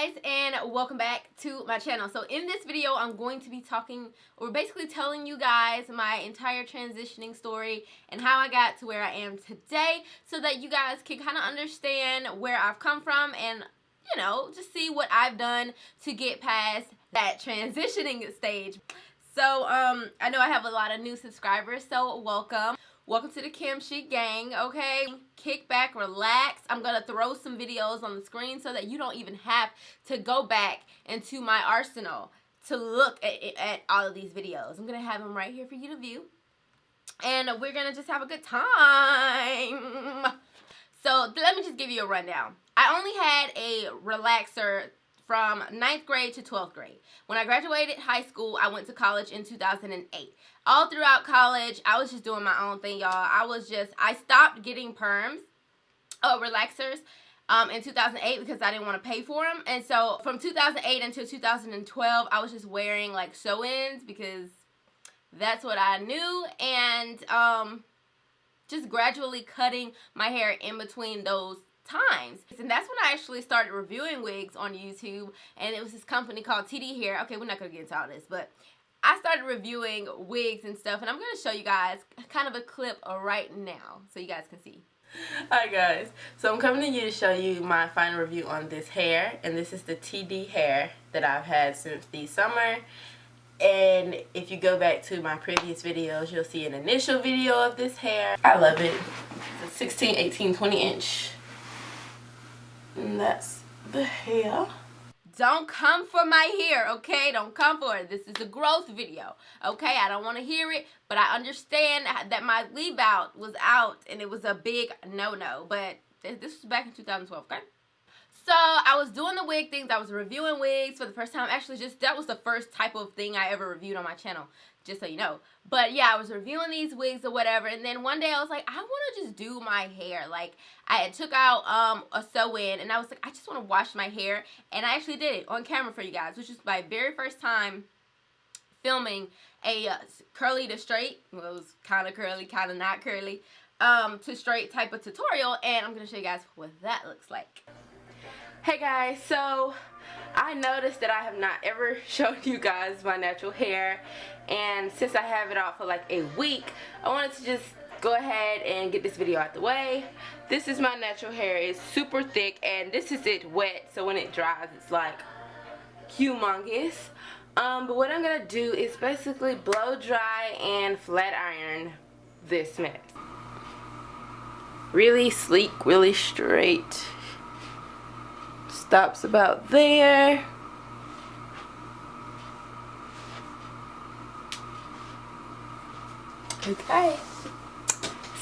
guys, and welcome back to my channel. So in this video I'm going to be talking, or basically telling you guys my entire transitioning story and how I got to where I am today, so that you guys can kind of understand where I've come from and, you know, just see what I've done to get past that transitioning stage. So I know I have a lot of new subscribers, so welcome. Welcome to the Kimchi gang, okay? Kick back, relax. I'm going to throw some videos on the screen so that you don't even have to go back into my arsenal to look at all of these videos. I'm going to have them right here for you to view. And we're going to just have a good time. So let me just give you a rundown. I only had a relaxer from 9th grade to 12th grade. When I graduated high school, I went to college in 2008. All throughout college, I was just doing my own thing, y'all. I stopped getting perms, relaxers, in 2008 because I didn't want to pay for them. And so from 2008 until 2012, I was just wearing like sew-ins because that's what I knew. And just gradually cutting my hair in between those times. And that's when I actually started reviewing wigs on YouTube, and it was this company called TD Hair. Okay, we're not gonna get into all this, but I started reviewing wigs and stuff, and I'm gonna show you guys kind of a clip right now so you guys can see. Hi guys, so I'm coming to you to show you my final review on this hair, and this is the TD hair that I've had since the summer. And if you go back to my previous videos, you'll see an initial video of this hair. I love it. It's a 16, 18, 20 inch. And that's the hair. Don't come for my hair, okay? Don't come for it. This is a growth video, okay? I don't want to hear it, but I understand that my leave out was out and it was a big no-no. But this was back in 2012, okay? So I was doing the wig things. I was reviewing wigs for the first time. Actually, that was the first type of thing I ever reviewed on my channel, just so you know. But yeah, I was reviewing these wigs or whatever, and then one day I was like, I want to just do my hair. Like, I had took out a sew-in, and I was like, I just want to wash my hair, and I actually did it on camera for you guys, which is my very first time filming a curly to straight. Well, it was kind of curly, kind of not curly, to straight type of tutorial, and I'm going to show you guys what that looks like. Hey guys, so I noticed that I have not ever shown you guys my natural hair, and since I have it out for like a week, I wanted to just go ahead and get this video out the way. This is my natural hair. It's super thick, and this is it wet, so when it dries it's like humongous. But what I'm gonna do is basically blow dry and flat iron this mess. Really sleek, really straight. Stops about there. Okay.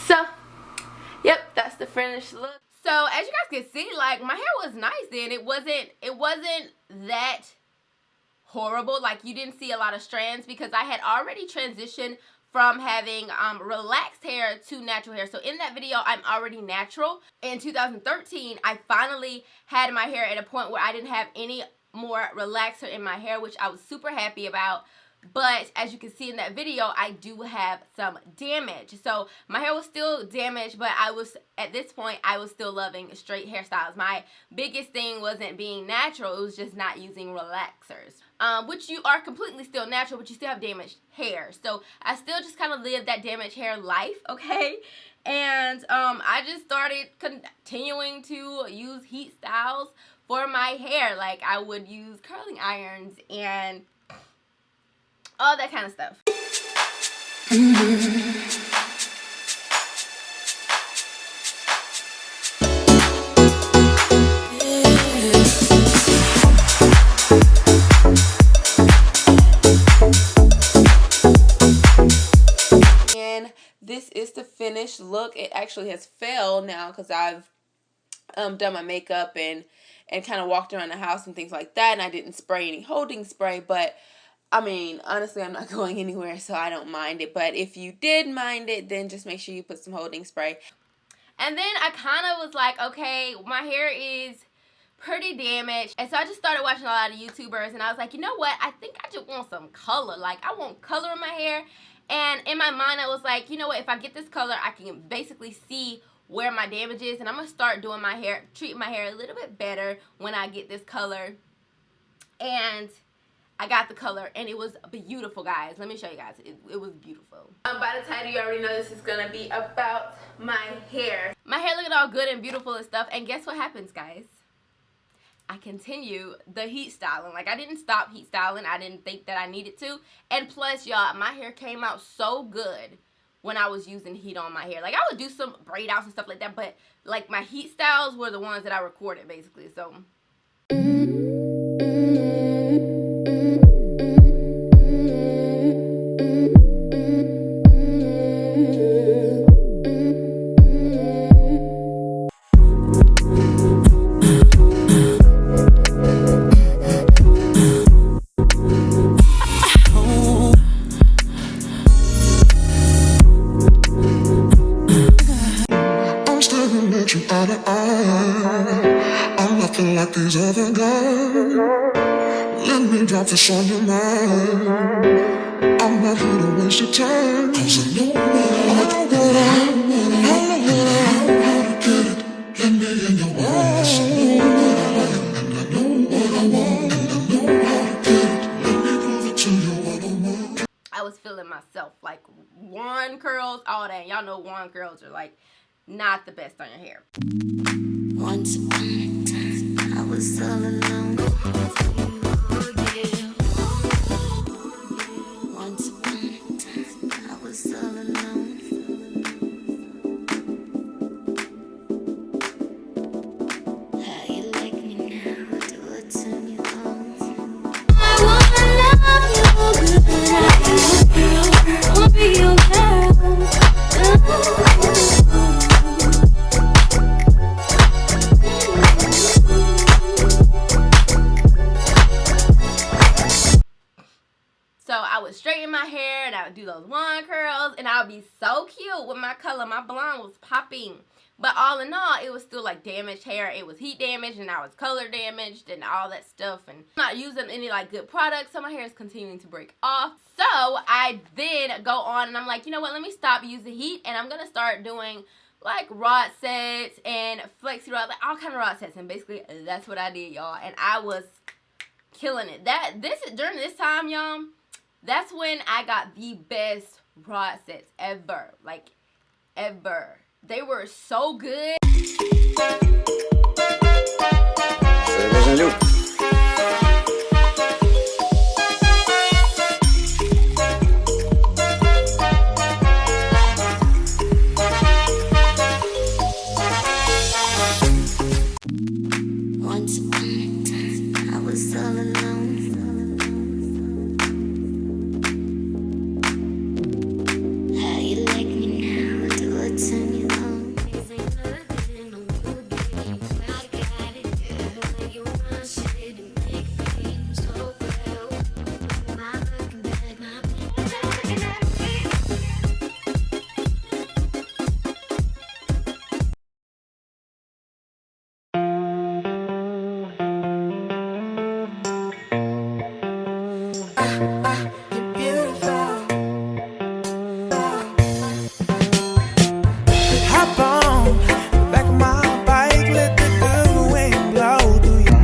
So, yep, that's the finished look. So as you guys can see, like, my hair was nice then. It wasn't that horrible. Like, you didn't see a lot of strands because I had already transitioned from having relaxed hair to natural hair. So in that video, I'm already natural. In 2013, I finally had my hair at a point where I didn't have any more relaxer in my hair, which I was super happy about. But as you can see in that video, I do have some damage. So my hair was still damaged, but at this point, I was still loving straight hairstyles. My biggest thing wasn't being natural, it was just not using relaxers. Which you are completely still natural, but you still have damaged hair. So I still just kind of lived that damaged hair life, okay? And I just started continuing to use heat styles for my hair. Like, I would use curling irons and all that kind of stuff. And this is the finished look. It actually has fell now because I've done my makeup and kind of walked around the house and things like that, and I didn't spray any holding spray. But I mean, honestly, I'm not going anywhere, so I don't mind it. But if you did mind it, then just make sure you put some holding spray. And then I kind of was like, okay, my hair is pretty damaged. And so I just started watching a lot of YouTubers, and I was like, you know what? I think I just want some color. Like, I want color in my hair. And in my mind, I was like, you know what? If I get this color, I can basically see where my damage is, and I'm gonna start doing my hair, treating my hair a little bit better when I get this color and I got the color, and it was beautiful, guys. Let me show you guys. It was beautiful. By the title, you already know this is gonna be about my hair. My hair looking all good and beautiful and stuff, and guess what happens, guys? I continue the heat styling. Like, I didn't stop heat styling. I didn't think that I needed to. And plus, y'all, my hair came out so good when I was using heat on my hair. Like, I would do some braid outs and stuff like that, but like my heat styles were the ones that I recorded, basically. So you eye to eye. I'm nothing like these other guys. Let me drop this on your mind. I'm not here to waste your time. 'Cause I know what I want. I know how to get it. Let me in your eyes. And I know what I want. And I know how to get it. Let me prove it to you what I want. I was feeling myself. Like, wand curls, all that. Y'all know wand curls are like not the best on your hair. Once upon a time, I was all alone. Once upon a time, I was all alone. How you like me now? Do I turn you on? I wanna love you good. I wanna be your girl. So I would straighten my hair and I would do those wand curls and I would be so cute with my color. My blonde was popping. But all in all, it was still like damaged hair. It was heat damaged and I was color damaged and all that stuff. And I'm not using any like good products, so my hair is continuing to break off. So I then go on and I'm like, you know what, let me stop using heat and I'm going to start doing like rod sets and flexi rod, like all kind of rod sets. And basically that's what I did, y'all. And I was killing it. During this time, y'all, that's when I got the best rod sets ever. Like, ever. They were so good. Once upon a time, I was all alone. How you like me now? Do I turn you on? This ain't nothing, no good game. I got it, yeah. You want shit and make it so well. My looking back, my looking at me. You're beautiful. Hop on the back of my bike, let the good wind blow through you.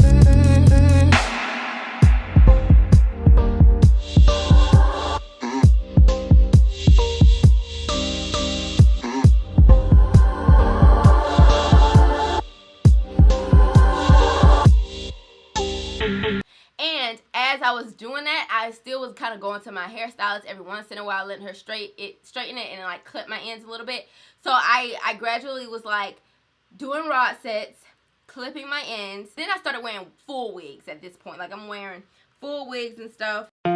And as I was doing that, I still was kind of going to my hairstylist every once in a while, letting her straighten it and like clip my ends a little bit. So I gradually was like doing rod sets, clipping my ends. Then I started wearing full wigs at this point. Like, I'm wearing full wigs and stuff. You're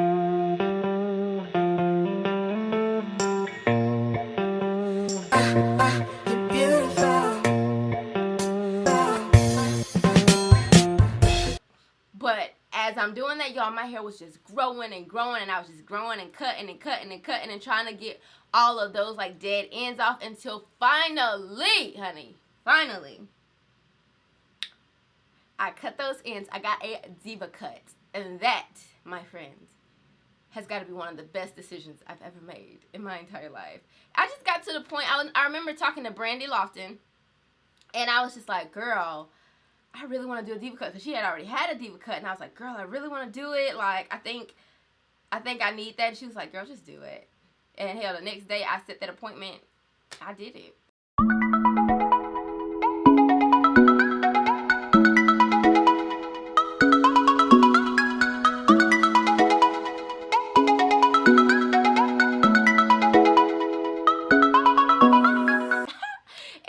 beautiful. But as I'm doing that, y'all, my hair was just growing and growing, and I was just growing and cutting and cutting and cutting and trying to get all of those like dead ends off until finally, honey, finally, I cut those ends. I got a Deva cut, and that, my friends, has got to be one of the best decisions I've ever made in my entire life. I just got to the point, I remember talking to Brandy Lofton, and I was just like, girl, I really want to do a Deva Cut, because she had already had a Deva Cut, and I was like, girl, I really want to do it. Like, I think I need that. And she was like, girl, just do it. And hell, the next day I set that appointment. I did it.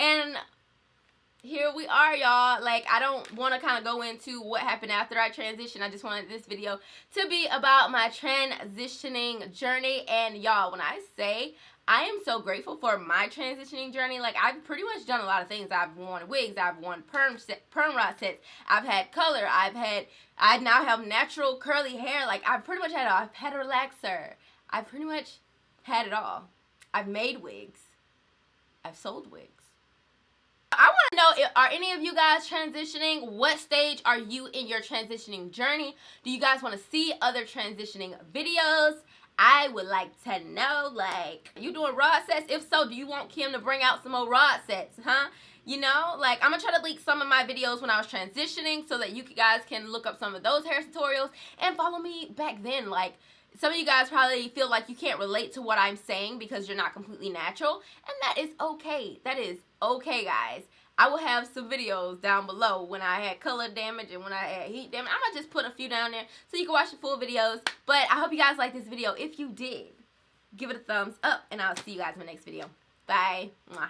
And here we are, y'all. Like, I don't want to kind of go into what happened after I transitioned. I just wanted this video to be about my transitioning journey. And y'all, when I say I am so grateful for my transitioning journey, like, I've pretty much done a lot of things. I've worn wigs, I've worn perm rod sets, I've had color, I now have natural curly hair. Like, I've pretty much I've had a relaxer. I've pretty much had it all. I've made wigs. I've sold wigs. I want to know, are any of you guys transitioning? What stage are you in your transitioning journey? Do you guys want to see other transitioning videos? I would like to know, like, you doing rod sets? If so, do you want Kim to bring out some more rod sets, huh? You know, like, I'm going to try to link some of my videos when I was transitioning so that you guys can look up some of those hair tutorials and follow me back then. Like, some of you guys probably feel like you can't relate to what I'm saying because you're not completely natural, and that is okay. That is okay, guys. I will have some videos down below when I had color damage and when I had heat damage. I'm going to just put a few down there so you can watch the full videos. But I hope you guys liked this video. If you did, give it a thumbs up, and I'll see you guys in my next video. Bye. Mwah.